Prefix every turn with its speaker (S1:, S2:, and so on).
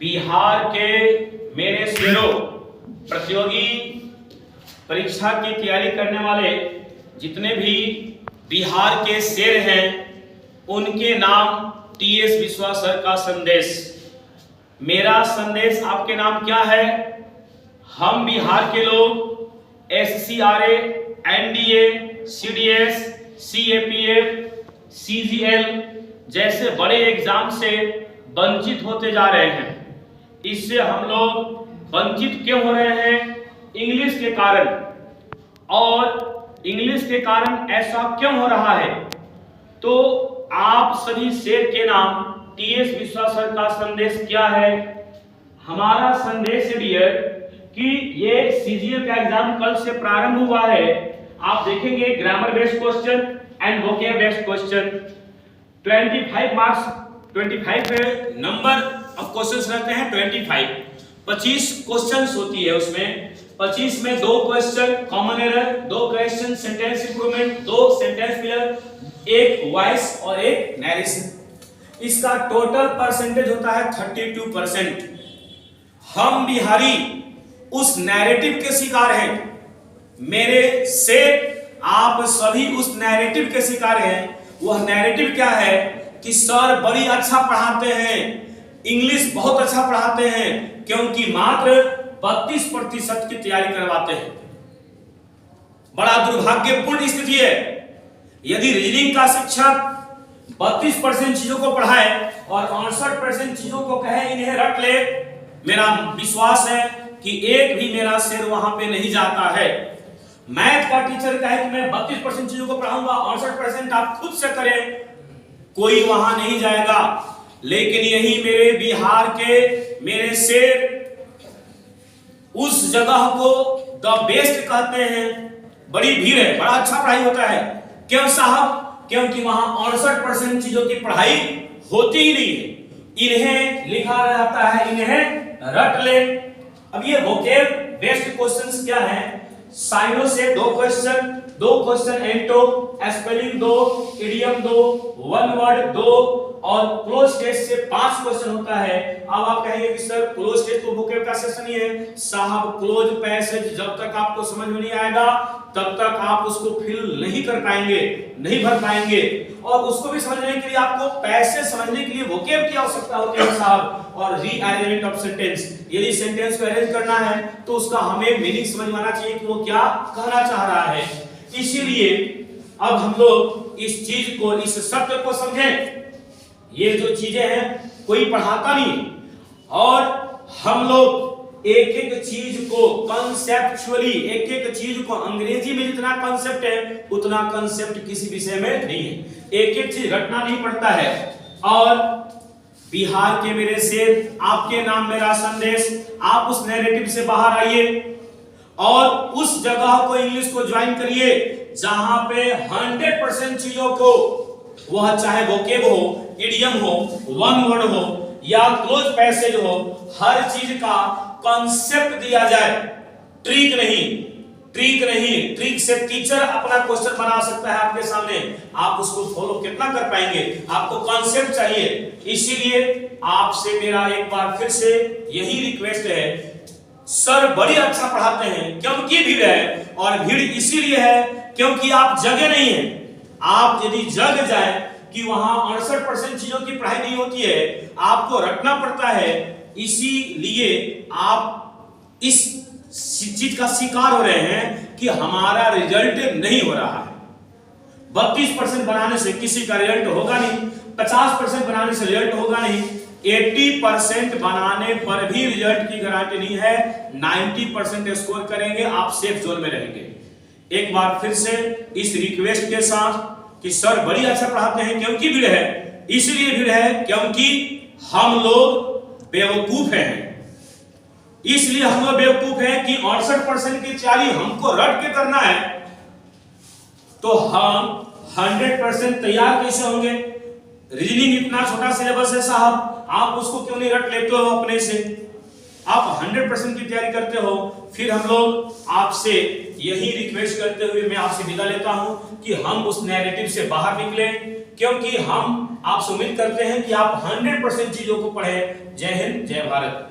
S1: बिहार के मेरे शेरों, प्रतियोगी परीक्षा की तैयारी करने वाले जितने भी बिहार के शेर हैं उनके नाम टीएस विश्वास सर का संदेश। मेरा संदेश आपके नाम क्या है? हम बिहार के लोग एससीआरए, एनडीए, सीडीएस, सीएपीएफ, सीजीएल जैसे बड़े एग्जाम से वंचित होते जा रहे हैं। इससे हम लोग वंचित क्यों हो रहे हैं? इंग्लिश के कारण। और इंग्लिश के कारण ऐसा क्यों हो रहा है? तो आप सभी शेर के नाम टीएस विश्वास सर का संदेश क्या है? हमारा संदेश है डियर कि ये सीजीएल का एग्जाम कल से प्रारंभ हुआ है। आप देखेंगे grammar based question and vocab based question. 25 marks, 25 number of questions रहते हैं। 25 क्वेश्चंस होती है उसमें। 25 में 2 question common error, 2 question sentence improvement, 2 sentence filler, 1 voice और 1 नैरेशन। इसका टोटल परसेंटेज होता है 32%। हम बिहारी उस नैरेटिव के शिकार हैं। मेरे से आप सभी उस नैरेटिव के शिकार हैं। वह नैरेटिव क्या है कि सर बड़ी अच्छा पढ़ाते हैं, इंग्लिश बहुत अच्छा पढ़ाते हैं, क्योंकि मात्र 32% की तैयारी करवाते हैं। बड़ा दुर्भाग्यपूर्ण स्थिति है। यदि रीडिंग का शिक्षक 32% चीजों को पढ़ाए और 68% चीजों को कहे इन्हें रट ले, मेरा विश्वास है कि एक भी मेरा शेर वहां पे नहीं जाता है। मैथ का टीचर कहे कि मैं 32% चीजों को पढ़ाऊंगा, 68% आप खुद से करें, कोई वहां नहीं जाएगा। लेकिन यही मेरे बिहार के मेरे शेर उस जगह को द बेस्ट कहते हैं। बड़ी भीड़ है, बड़ा अच्छा पढ़ाई होता है। क्यों साहब? क्योंकि वहां 68% चीजों की पढ़ाई होती ही नहीं है। इन्हें लिखा रहता है, इन्हें रट ले। अब ये वोकैब बेस्ड क्वेश्चंस क्या हैं? साइनो से 2 question antonym, spelling 2, idiom 2, one word 2 और क्लोज टेस्ट से 5 क्वेश्चन होता है। अब आप कहेंगे कि सर क्लोज टेस्ट तो वोकैब का सेशन ही है। साहब क्लोज पैसेज जब तक आपको समझ में नहीं आएगा तब तक आप उसको फिल नहीं कर पाएंगे, नहीं भर पाएंगे। और उसको भी समझने के लिए आपको पैसेज समझने के लिए वोकैब की आवश्यकता होती है साहब। और रीअरेंजमेंट ऑफ सेंटेंस, यदि सेंटेंस को अरेंज करना है तो उसका हमें मीनिंग समझ में आना चाहिए कि वो क्या कहना चाह रहा है। इसीलिए अब हम लोग इस चीज को, इस सत्य को समझें। ये जो चीजें हैं कोई पढ़ाता नहीं, और हम लोग एक एक चीज को कॉन्सेप्चुअली, एक एक चीज को, अंग्रेजी में जितना कॉन्सेप्ट है उतना कॉन्सेप्ट किसी विषय में नहीं है। एक एक चीज रटना नहीं पड़ता है। और बिहार के मेरे शेर, आपके नाम मेरा संदेश, आप उस नैरेटिव से बाहर आइए और उस जगह को, इंग्लिश को ज्वाइन करिए जहां पे 100% चीजों को, वह चाहे वोकैब हो, इडियम हो, वन वर्ड हो या क्लोज पैसेज हो, हर चीज का कॉन्सेप्ट दिया जाए। ट्रिक नहीं, ट्रिक से टीचर अपना क्वेश्चन बना सकता है आपके सामने, आप उसको फॉलो कितना कर पाएंगे? आपको कॉन्सेप्ट चाहिए। इसीलिए आपसे मेरा एक बार फिर से यही रिक्वेस्ट है, सर बड़ी अच्छा पढ़ाते हैं क्योंकि भीड़ है, और भीड़ इसीलिए है क्योंकि आप जगह नहीं है। आप यदि जग जाए कि वहां 68% चीजों की पढ़ाई नहीं होती है, आपको रटना पड़ता है, इसीलिए आप इस चीज का शिकार हो रहे हैं कि हमारा रिजल्ट नहीं हो रहा है। 32% बनाने से किसी का रिजल्ट होगा नहीं, 50% बनाने से रिजल्ट होगा नहीं, 80% बनाने पर भी रिजल्ट की गारंटी नहीं है। 90% स्कोर करेंगे, आप सेफ जोन में रहेंगे। एक बार फिर से इस रिक्वेस्ट के साथ कि सर बड़ी अच्छा पढ़ाते हैं क्योंकि भीड़ है, इसलिए भीड़ है क्योंकि हम लोग बेवकूफ हैं। इसलिए हम लोग बेवकूफ हैं कि 68% की तैयारी हमको रट के करना है, तो हम 100% तैयार कैसे होंगे? रीजनिंग इतना छोटा सिलेबस है साहब, आप उसको क्यों नहीं रट लेते हो अपने से? आप 100% की तैयारी करते हो। फिर हम लोग आपसे यही रिक्वेस्ट करते हुए मैं आपसे विदा लेता हूं कि हम उस नैरेटिव से बाहर निकलें, क्योंकि हम आपसे उम्मीद करते हैं कि आप 100% चीजों को पढ़ें। जय हिंद, जय भारत।